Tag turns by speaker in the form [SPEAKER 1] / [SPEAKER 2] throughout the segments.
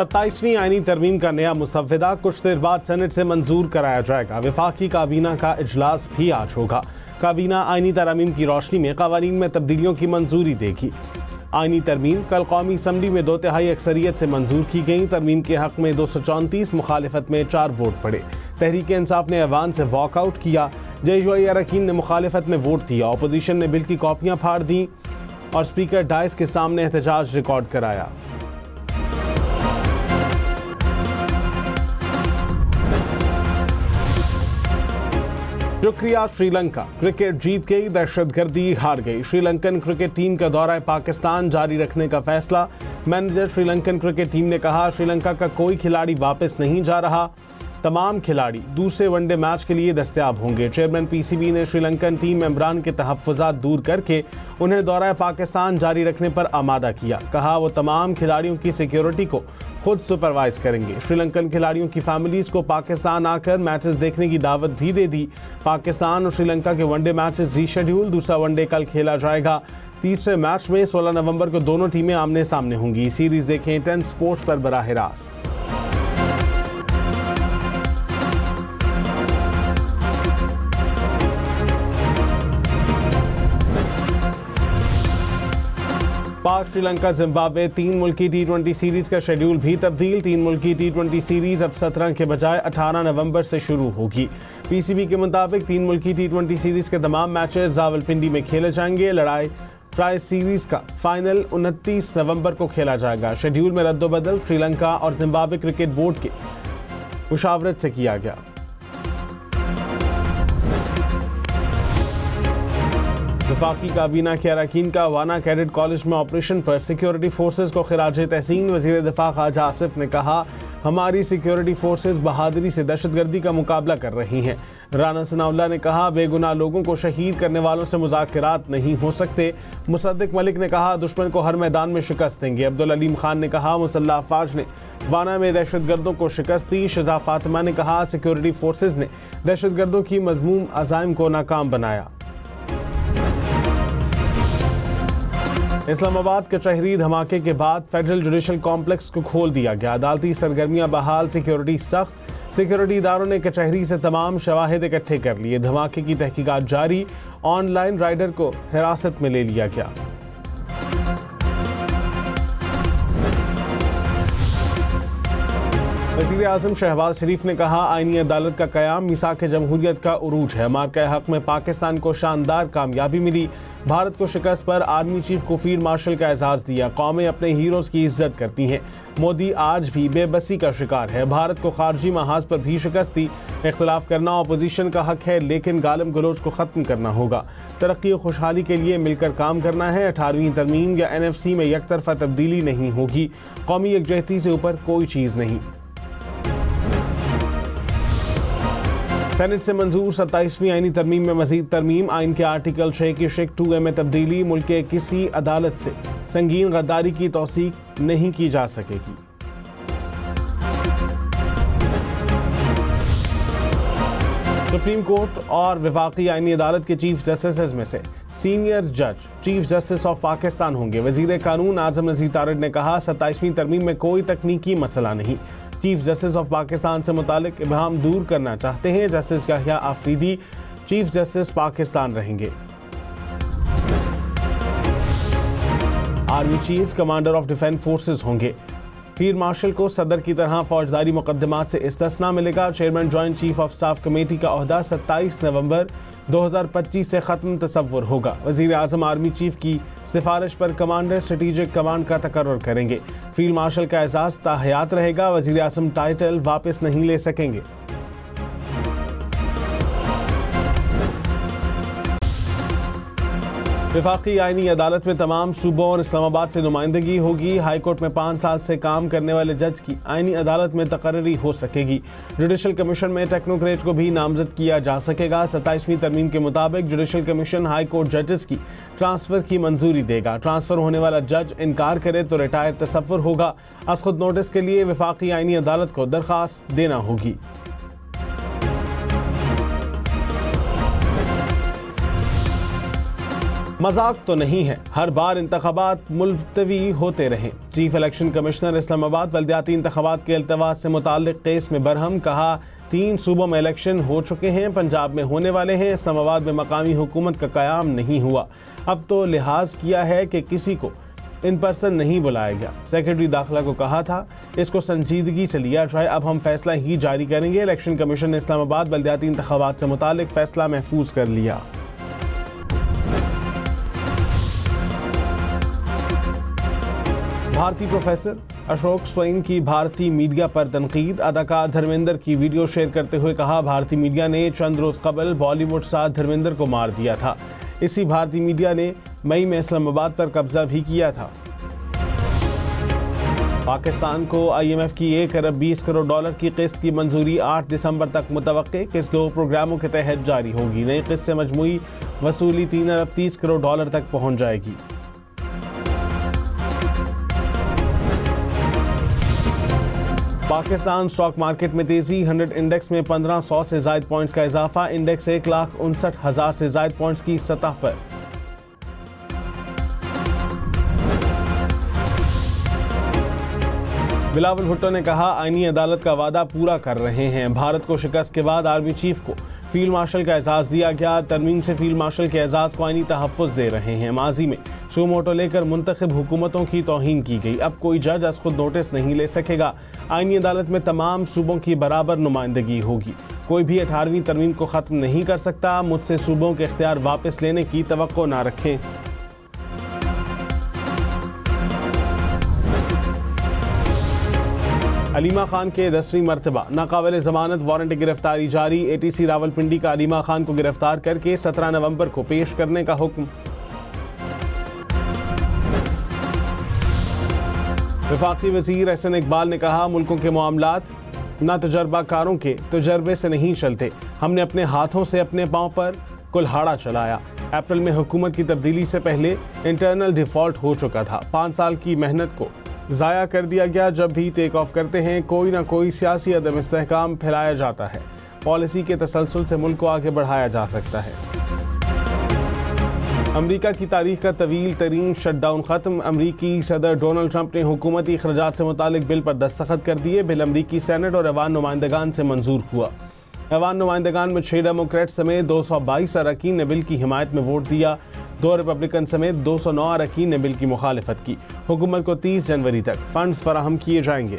[SPEAKER 1] 27वीं आईनी तरमीम का नया मुसव्वदा कुछ देर बाद सेनेट से मंजूर कराया जाएगा। वफाकी काबीना का इजलास भी आज होगा। काबीना आईनी तरमीम की रोशनी में कवानीन में तब्दीलियों की मंजूरी देगी। आईनी तरमीम कल कौमी असम्बली में 2/3 अक्सरियत से मंजूर की गई। तरमीम के हक में 234, मुखालिफत में 4 वोट पड़े। तहरीक इंसाफ ने ऐवान से वॉकआउट किया। JUI अरकान ने मुखालिफत में वोट दिया। अपोजिशन ने बिल की कॉपियां फाड़ दी और स्पीकर डाइस के सामने एहतजाज रिकॉर्ड कराया। शुक्रिया श्रीलंका, क्रिकेट जीत गई, दहशतगर्दी हार गई। श्रीलंकन क्रिकेट टीम का दौरा पाकिस्तान जारी रखने का फैसला। मैनेजर श्रीलंकन क्रिकेट टीम ने कहा, श्रीलंका का कोई खिलाड़ी वापस नहीं जा रहा। तमाम खिलाड़ी दूसरे वनडे मैच के लिए दस्तयाब होंगे। चेयरमैन PCB ने श्रीलंकन टीम मेंबरान के तहफ़्फ़ुज़ात दूर करके उन्हें दौरा पाकिस्तान जारी रखने पर आमादा किया। कहा वो तमाम खिलाड़ियों की सिक्योरिटी को खुद सुपरवाइज करेंगे। श्रीलंकन खिलाड़ियों की फैमिलीज को पाकिस्तान आकर मैचेस देखने की दावत भी दे दी। पाकिस्तान और श्रीलंका के वनडे मैचेस रीशेड्यूल। दूसरा वनडे कल खेला जाएगा। तीसरे मैच में 16 नवंबर को दोनों टीमें आमने सामने होंगी। सीरीज देखें 10 स्पोर्ट्स पर बराह रास्त। पाक श्रीलंका जिम्बाब्वे 3 मुल्की T20 सीरीज का शेड्यूल भी तब्दील। 3 मुल्की T20 सीरीज अब 17 के बजाय 18 नवंबर से शुरू होगी। PCB के मुताबिक 3 मुल्की T20 सीरीज के तमाम मैचेस रावलपिंडी में खेले जाएंगे। लड़ाई ट्राई सीरीज का फाइनल 29 नवंबर को खेला जाएगा। शेड्यूल में रद्दोबदल श्रीलंका और जिम्बाब्वे क्रिकेट बोर्ड के मुशावरत से किया गया। वफाकी काबीना के अरकान का वाना कैडेट कॉलेज में ऑपरेशन पर सिक्योरिटी फोर्सेज को खिराज तहसीन। वज़ीर दिफा ख्वाजा आसिफ ने कहा, हमारी सिक्योरिटी फोर्सेज बहादुरी से दहशतगर्दी का मुकाबला कर रही हैं। राना सनाउल्लाह ने कहा, बेगुनाह लोगों को शहीद करने वालों से मुज़ाकरात नहीं हो सकते। मुसद्दिक मलिक ने कहा, दुश्मन को हर मैदान में शिकस्त देंगे। अब्दुल अलीम खान ने कहा, मुसल्लह अफवाज ने वाना में दहशतगर्दों को शिकस्त दी। शजा फातिमा ने कहा, सिक्योरिटी फोर्सेज ने दहशतगर्दों की मज़मूम अज़ाइम को नाकाम बनाया। इस्लामाबाद कचहरी धमाके के बाद फेडरल जुडिशल कॉम्प्लेक्स को खोल दिया गया। अदालती सरगर्मियां बहाल, सिक्योरिटी सख्त। सिक्योरिटी इदारों ने कचहरी से तमाम शवाहिद इकट्ठे कर लिए। धमाके की तहकीकात जारी। ऑनलाइन राइडर को हिरासत में ले लिया गया। वज़ीर आज़म शहबाज शरीफ ने कहा, आईनी अदालत का क़याम मिसाक जमहूरियत का उरूज है। मार्का हक में पाकिस्तान को शानदार कामयाबी मिली। भारत को शिकस्त पर आर्मी चीफ को फील्ड मार्शल का एजाज़ दिया। कौमें अपने हीरोज की इज्जत करती हैं। मोदी आज भी बेबसी का शिकार है। भारत को खारजी महाज पर भी शिकस्त दी। इख्तलाफ करना अपोजिशन का हक है, लेकिन गालिम गलोच को ख़त्म करना होगा। तरक्की और खुशहाली के लिए मिलकर काम करना है। 18वीं तरमीम या NFC में यकतरफा तब्दीली नहीं होगी। कौमी यकजहती से ऊपर कोई चीज़ नहीं। सेनेट से मंजूर 27वीं आईनी तरमीम में मजीद तरमीम। आइन के आर्टिकल 6 की शिक 2A में तब्दीली। मुल्क के किसी अदालत से संगीन गद्दारी की तौसीक नहीं की जा सकेगी। सुप्रीम कोर्ट और वफाकी आईनी अदालत के चीफ जस्टिस में से सीनियर जज चीफ जस्टिस ऑफ पाकिस्तान होंगे। वजीर कानून आजम नज़ीर तारिक ने कहा, 27वीं तरमीम में कोई तकनीकी मसला नहीं। चीफ जस्टिस ऑफ पाकिस्तान से मुतालिक इबहम दूर करना चाहते हैं। Justice Yahya Afridi chief justice Pakistan रहेंगे। Army chief commander of defence forces होंगे। फील्ड मार्शल को सदर की तरह फौजदारी मुकदमात से इस्तिस्ना मिलेगा। Chairman joint chief of staff committee का ओहदा 27 नवंबर 2025 से खत्म तसव्वुर होगा। वजीर आजम आर्मी चीफ की सिफारिश पर कमांडर स्ट्रेटेजिक कमांड का तकर्रुर करेंगे। फील्ड मार्शल का एजाज ताहयात रहेगा। वजीर आजम टाइटल वापस नहीं ले सकेंगे। वफाकी आईनी अदालत में तमाम सूबों और इस्लामाबाद से नुमाइंदगी होगी। हाईकोर्ट में 5 साल से काम करने वाले जज की आईनी अदालत में तकर्री हो सकेगी। जुडिशल कमीशन में टेक्नोक्रेट को भी नामजद किया जा सकेगा। 27वीं तरमीम के मुताबिक जुडिशल कमीशन हाई कोर्ट जजेस की ट्रांसफर की मंजूरी देगा। ट्रांसफर होने वाला जज इनकार करे तो रिटायर तसव्वुर होगा। अस खुद नोटिस के लिए वफाकी आईनी अदालत को दरखास्त देना होगी। मजाक तो नहीं है, हर बार इंतखाबात मुलतवी होते रहें। चीफ इलेक्शन कमिश्नर इस्लामाबाद बल्दियाती इंतखाबात के इल्तवात से मुताल्लिक केस में बरहम। कहा 3 सूबों में इलेक्शन हो चुके हैं, पंजाब में होने वाले हैं। इस्लामाबाद में मकामी हुकूमत का क़याम नहीं हुआ, अब तो लिहाज किया है कि किसी को इन पर्सन नहीं बुलाया गया। सेक्रेटरी दाखिला को कहा था इसको संजीदगी से लिया जाए, अब हम फैसला ही जारी करेंगे। इलेक्शन कमीशन ने इस्लामाबाद बल्दियाती इंतखाबात से मुताल्लिक फैसला महफूज कर लिया। भारतीय प्रोफेसर अशोक स्वैन की भारतीय मीडिया पर तनकीद। अदाकार धर्मेंद्र की वीडियो शेयर करते हुए कहा भारतीय मीडिया ने चंद रोज कबल बॉलीवुड स्टार धर्मेंद्र को मार दिया था। इसी भारतीय मीडिया ने मई में इस्लामाबाद पर कब्जा भी किया था। पाकिस्तान को IMF की 1 अरब 20 करोड़ डॉलर की किस्त की मंजूरी 8 दिसंबर तक मुतवक्के। किस्त 2 प्रोग्रामों के तहत जारी होगी। नई किस्त से मजमूई वसूली 3 अरब 30 करोड़ डॉलर तक पहुंच जाएगी। पाकिस्तान स्टॉक मार्केट में तेजी। 100 इंडेक्स में 1500 से ज्यादा पॉइंट्स का इजाफा। इंडेक्स 1,59,000 से ज्यादा पॉइंट्स की सतह पर। बिलावल भुट्टो ने कहा आईनी अदालत का वादा पूरा कर रहे हैं। भारत को शिकस्त के बाद आर्मी चीफ को फील्ड मार्शल का एजाज दिया गया। तरमीम से फील्ड मार्शल के एजाज को आईनी तहफ़्फ़ुज़ दे रहे हैं। माजी में शो मोटो लेकर मुंतखब हुकूमतों की तौहीन की गई, अब कोई जज अस खुद नोटिस नहीं ले सकेगा। आईनी अदालत में तमाम सूबों की बराबर नुमाइंदगी होगी। कोई भी 18वीं तरमीम को ख़त्म नहीं कर सकता। मुझसे सूबों के इख्तियार वापस लेने की तवक्को ना रखें। अलीमा खान के 10वीं मरतबा नाकाबिल जमानत वारंट गिरफ्तारी जारी। ATC रावलपिंडी का अलीमा खान को गिरफ्तार करके 17 नवंबर को पेश करने का हुक्म। वफाकी वजीर SN इकबाल ने कहा मुल्कों के मामलात ना तजर्बाकारों के तजर्बे से नहीं चलते, हमने अपने हाथों से अपने पांव पर कुल्हाड़ा चलाया। अप्रैल में हुकूमत की तब्दीली से पहले इंटरनल डिफॉल्ट हो चुका था। 5 साल की मेहनत को ज़ाया कर दिया गया। जब भी टेक ऑफ करते हैं कोई ना कोई सियासी अदम इस्तेहकाम फैलाया जाता है। पॉलिसी के तसलसल से मुल्क को आगे बढ़ाया जा सकता है। अमरीका की तारीख का तवील तरीन शटडाउन खत्म। अमरीकी सदर डोनाल्ड ट्रंप ने हुकूमती अखराजात से मुतालिक बिल पर दस्तखत कर दिए। बिल अमरीकी सेनेट और ऐवान नुमाइंदगान से मंजूर हुआ। ऐवान नुमाइंदगान में 6 डेमोक्रेट समेत 222 अरकान ने बिल की हिमायत में वोट दिया। 2 रिपब्लिकन समेत 209 अरकान ने बिल की मुखालिफत की। हुकूमत को 30 जनवरी तक फंड्स फराहम किए जाएंगे।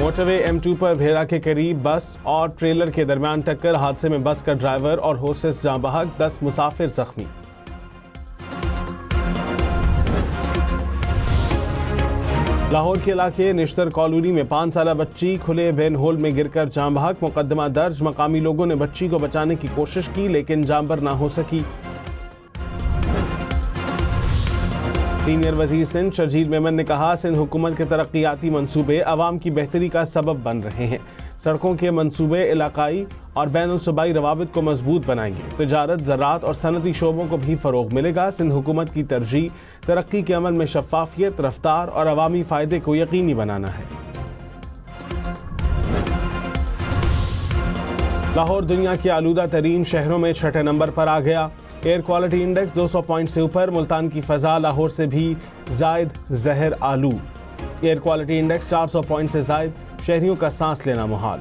[SPEAKER 1] मोटरवे M2 पर भेरा के करीब बस और ट्रेलर के दरमियान टक्कर। हादसे में बस का ड्राइवर और होस्टेस जाँ बहक, 10 मुसाफिर जख्मी। लाहौर के इलाके निश्तर कॉलोनी में 5 साला बच्ची खुले बेन होल में गिरकर जाँ बहक। मुकदमा दर्ज। मकामी लोगों ने बच्ची को बचाने की कोशिश की लेकिन जांबर ना हो सकी। सीनियर वजीर सिंध शर्जील मेमन ने कहा सिंध हुकूमत के तरक्याती मंसूबे अवाम की बेहतरी का सबब बन रहे हैं। सड़कों के मंसूबे इलाकाई और बैनुल सूबाई रवाबित को मजबूत बनाएंगे। तिजारत, ज़राअत और सनती शोबों को भी फ़रोग़ मिलेगा। सिंध हुकूमत की तरजीह तरक्की के अमल में शफाफियत, रफ्तार और अवामी फ़ायदे को यकीनी बनाना है। लाहौर दुनिया के आलूदा तरीन शहरों में 6ठे नंबर पर आ गया। एयर क्वालिटी इंडेक्स 200 पॉइंट से ऊपर। मुल्तान की फ़ज़ा लाहौर से भी ज़ायद ज़हर आलू। एयर क्वालिटी इंडेक्स 400 पॉइंट से ज़ायद। शहरियों का सांस लेना मुहाल।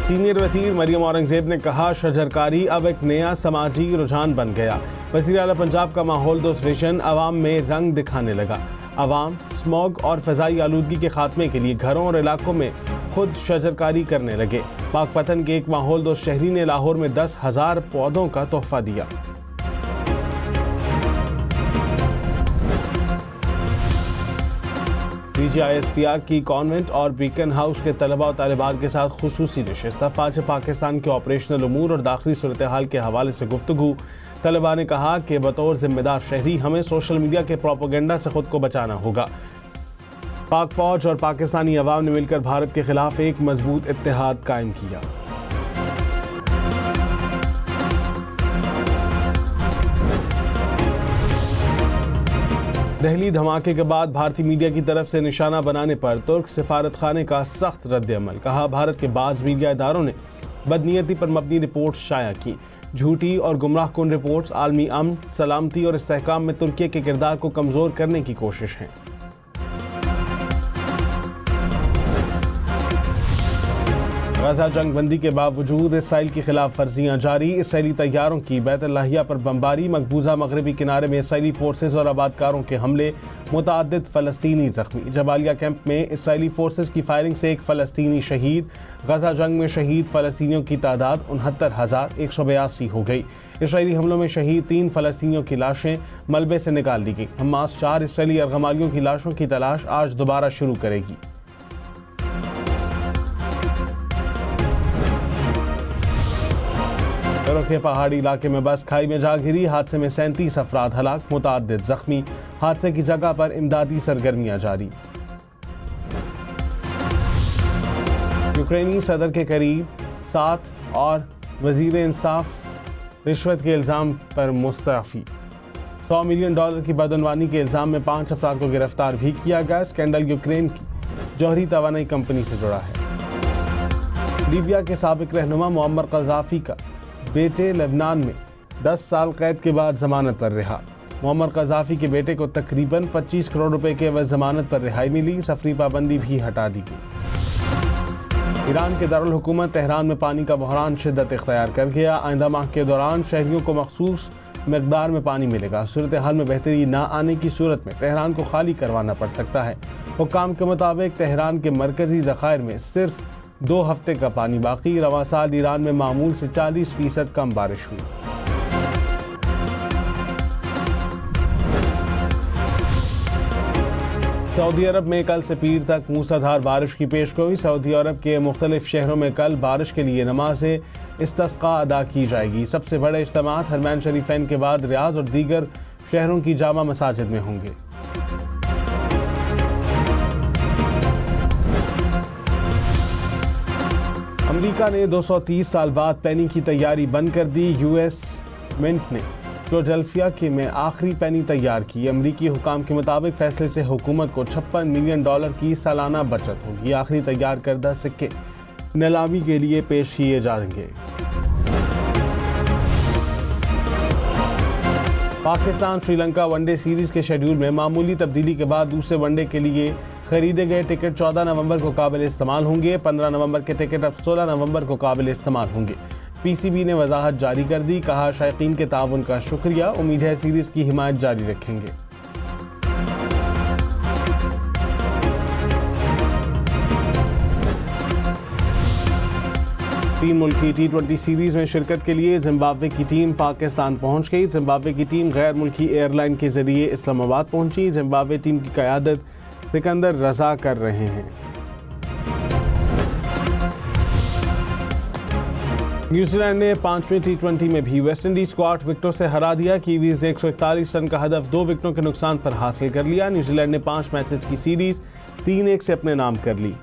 [SPEAKER 1] सीनियर वजीर मरियम औरंगजेब ने कहा शजरकारी अब एक नया समाजी रुझान बन गया। वज़ीर आला पंजाब का माहौल दोस्त विजन अवाम में रंग दिखाने लगा। अवाम स्मॉग और फ़ज़ाई आलूदगी के खात्मे के लिए घरों और इलाकों में खुद शजरकारी करने लगे। पाकपतन के एक माहौल दोस्त शहरी ने लाहौर में 10,000 पौधों का तोहफा दिया। PGISPR की कॉन्वेंट और बीकन हाउस के तलबा और तालिबात के साथ खुसूसी नशिस्त। आज पाकिस्तान के ऑपरेशनल उमूर और दाखिली सूरत हाल के हवाले से गुफ्तगू। तलबा ने कहा कि बतौर जिम्मेदार शहरी हमें सोशल मीडिया के प्रोपेगेंडा से खुद को बचाना होगा। पाक फौज और पाकिस्तानी अवाम ने मिलकर भारत के खिलाफ एक मजबूत इत्तेहाद कायम किया। दिल्ली धमाके के बाद भारतीय मीडिया की तरफ से निशाना बनाने पर तुर्क सिफारतखाने का सख्त रद्द-ए-अमल। कहा, भारत के बाज़ मीडिया इदारों ने बदनीयती पर मबनी रिपोर्ट्स शाया की। झूठी और गुमराहकुन रिपोर्ट्स आलमी अमन, सलामती और इस्तेहकाम में तुर्की के किरदार को कमजोर करने की कोशिश है। गजा जंग बंदी के बावजूद इसराइल की खिलाफ वर्जियां जारी। इसराइली तैयारों की बैतुल लाहिया पर बमबारी। मकबूजा मगरबी किनारे में इसराइली फोर्सेज और आबादकारों के हमले। मुतअद्दिद फलस्तीनी जख्मी। जबालिया कैंप में इसराइली फोर्सेज की फायरिंग से एक फलस्तीनी शहीद। गजा जंग में शहीद फलस्तीनियों की तादाद 69,182 हो गई। इसराइली हमलों में शहीद 3 फलस्तीनियों की लाशें मलबे से निकाल दी गई। हमास 4 इसराइली अर्गमालियों की लाशों की तलाश आज दोबारा शुरू करेगी। के पहाड़ी इलाके में बस खाई में जा गिरी। हादसे में 37 अफराद हलाक, मुतअद्दिद जख्मी। हादसे की जगह पर इमदादी सरगर्मियां जारी। यूक्रेनी सदर के करीब 7 और वजीर इंसाफ रिश्वत के इल्जाम पर मुस्तअफी। $100 मिलियन की बदनवानी के इल्जाम में 5 अफराद को गिरफ्तार भी किया गया। स्कैंडल यूक्रेन की जौहरी तवानाई कंपनी से जुड़ा है। लीबिया के साबिक रहनुमा मुअम्मर कज़ाफ़ी का बेटे लेबनान में 10 साल कैद के बाद जमानत पर रिहा। मुअम्मर कज़ाफ़ी के बेटे को तकरीबन 25 करोड़ रुपए के एवज जमानत पर रिहाई मिली। सफरी पाबंदी भी हटा दी गई। ईरान के दारुल हुकूमत तेहरान में पानी का बहरान शिद्दत इख्तियार कर गया। आइंदा माह के दौरान शहरियों को मखसूस मकदार में पानी मिलेगा। सूरत हाल में बेहतरी न आने की सूरत में तेहरान को खाली करवाना पड़ सकता है। हुक्काम के मुताबिक तेहरान के मरकजी ज़खायर में सिर्फ 2 हफ्ते का पानी बाकी। रवां साल ईरान में मामूल से 40% कम बारिश हुई। सऊदी अरब में कल से पीर तक मूसलाधार बारिश की पेशगोई। सऊदी अरब के मुख्तलिफ शहरों में कल बारिश के लिए नमाज़े इस्तिस्का अदा की जाएगी। सबसे बड़े इज्तिमात हरमैन शरीफैन के बाद रियाज और दीगर शहरों की जामा मसाजिद में होंगे। अमेरिका ने 230 साल बाद पेनी की तैयारी बंद कर दी। यूएस मिंट ने फिलाडेल्फिया में आखिरी पेनी तैयार की। अमेरिकी हुकाम के मुताबिक फैसले से हुकूमत को $56 मिलियन की सालाना बचत होगी। आखिरी तैयार करदा सिक्के नीलामी के लिए पेश किए जाएंगे। पाकिस्तान श्रीलंका वनडे सीरीज के शेड्यूल में मामूली तब्दीली के बाद दूसरे वनडे के लिए खरीदे गए टिकट 14 नवंबर को काबिल इस्तेमाल होंगे। 15 नवंबर के टिकट अब 16 नवंबर को काबिल इस्तेमाल होंगे। पीसीबी ने वजाहत जारी कर दी। कहा, शायकीन के ताउन का शुक्रिया। उम्मीद है सीरीज की हिमायत जारी रखेंगे। तीन मुल्की T20 सीरीज में शिरकत के लिए जिम्बाब्वे की टीम पाकिस्तान पहुंच गई। जिम्बाब्वे की टीम गैर मुल्की एयरलाइन के जरिए इस्लामाबाद पहुंची। जिम्बाब्वे टीम की क़यादत सिकंदर रजा कर रहे हैं। न्यूजीलैंड ने 5वें T20 में भी वेस्टइंडीज को 8 विकेटों से हरा दिया। कीवीज 141 रन का हदफ 2 विकेटों के नुकसान पर हासिल कर लिया। न्यूजीलैंड ने 5 मैचेस की सीरीज 3-1 से अपने नाम कर ली।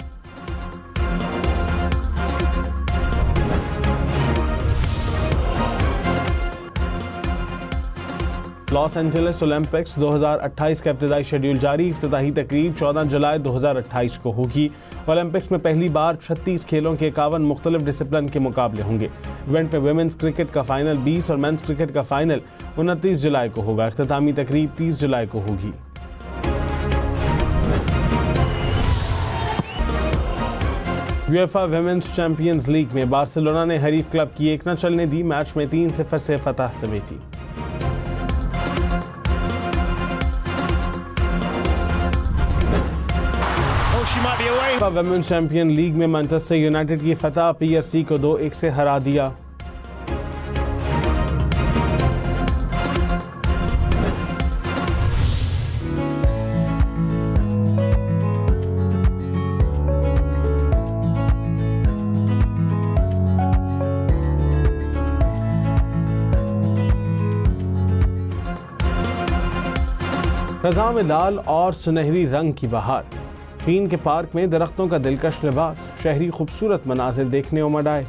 [SPEAKER 1] लॉस एंजेलिस ओलंपिक्स 2028 का इब्तिदाई शेड्यूल जारी। इफ्तिताही तकरीब 14 जुलाई 2028 को होगी। ओलंपिक्स में पहली बार 36 खेलों के 51 मुख्तलिफ डिसिप्लिन के मुकाबले होंगे। इवेंट में वुमेन्स क्रिकेट का फाइनल 20 और मेंस क्रिकेट का फाइनल 29 जुलाई को होगा। इख्तितामी तकरीब 30 जुलाई को होगी। यूएफा वुमेन्स चैंपियंस लीग में बार्सिलोना ने हरीफ क्लब की एक न चलने दी। मैच में 3-0 से फतह समेटी। वुमेन्स चैंपियन लीग में मैनचेस्टर यूनाइटेड की फतह। पीएसजी को 2-1 से हरा दिया। फ़ज़ा में लाल और सुनहरी रंग की बहार। चीन के पार्क में दरख्तों का दिलकश लिबास। शहरी खूबसूरत मनाजिर देखने उमड़ आए।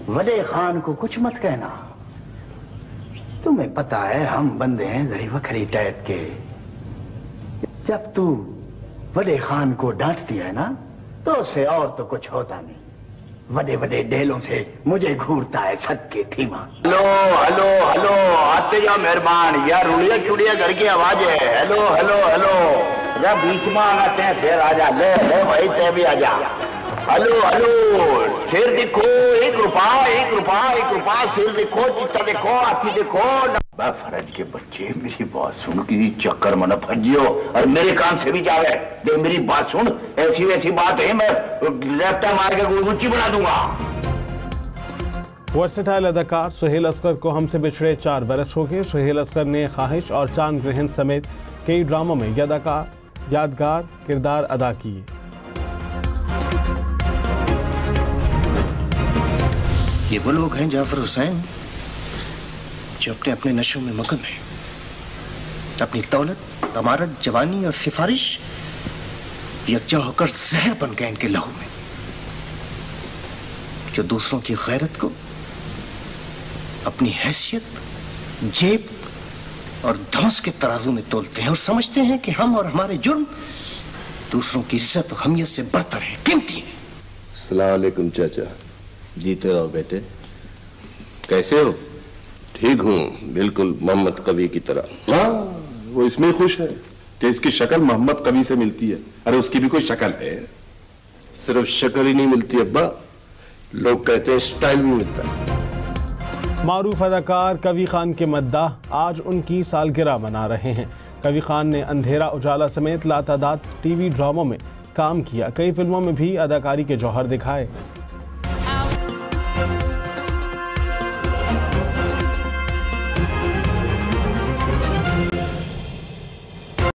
[SPEAKER 2] वडे खान को कुछ मत कहना। तुम्हें पता है हम बंदे हैं जरी वखरी टाइप के। जब तू वडे खान को डांटती है ना तो उससे और तो कुछ होता नहीं। वडे वडे डेलों से मुझे घूरता है सद के थीमा।
[SPEAKER 3] हेलो हेलो हेलो, आते जा मेहरबान यार, रुड़िया चुड़िया घर की आवाज है। हेलो हेलो हेलो, जब बीच में आना ते फिर आजा। ले ले भाई ते भी आजा। हेलो हेलो, सिर देखो, एक रुपया सिर देखो, चिट्टा देखो, हाथी देखो। फरज के बच्चे मेरी बात सुन की चक्कर मन फंजियो और मेरे काम से भी जावे। देख मेरी बात सुन, ऐसी वैसी बात है मैं लैपटॉप मार के ऊंची बना दूंगा।
[SPEAKER 1] वर्सेटाइल अदाकार सुहेल अस्कर को हमसे बिछड़े 4 बरस हो गए। सुहेल अस्कर ने ख्वाहिश और चांद ग्रहण समेत कई ड्रामों में यादगार किरदार अदा किए।
[SPEAKER 4] ये वो लोग हैं जाफर हुसैन जो अपने अपने नशों में मगन हैं, अपनी दौलत, तमारत, जवानी और सिफारिश यकजा होकर जहर बन गए इनके लहू में, जो दूसरों की गैरत को अपनी हैसियत, जेब और धौंस के तराजू में तोलते हैं और समझते हैं कि हम और हमारे जुर्म दूसरों की इज्जत और हमियत से बढ़तर हैं, कीमती हैं।
[SPEAKER 5] अस्सलाम वालेकुम चाचा।
[SPEAKER 6] जीते रहो बेटे। कैसे हो?
[SPEAKER 5] ठीक हूँ, बिल्कुल मोहम्मद कवी की तरह।
[SPEAKER 7] हाँ, वो इसमें खुश है कि इसकी शक्ल मोहम्मद कवी से मिलती है। अरे उसकी भी कोई शक्ल है।
[SPEAKER 5] सिर्फ शक्ल ही नहीं मिलती अब्बा, लोग कहते हैं स्टाइल भी मिलता है।
[SPEAKER 1] मारूफ अदाकार कवी खान के मद्दाह आज उनकी सालगिरह मना रहे हैं। कवी खान ने अंधेरा उजाला समेत लातादाद टीवी ड्रामों में काम किया, कई फिल्मों में भी अदाकारी के जौहर दिखाए।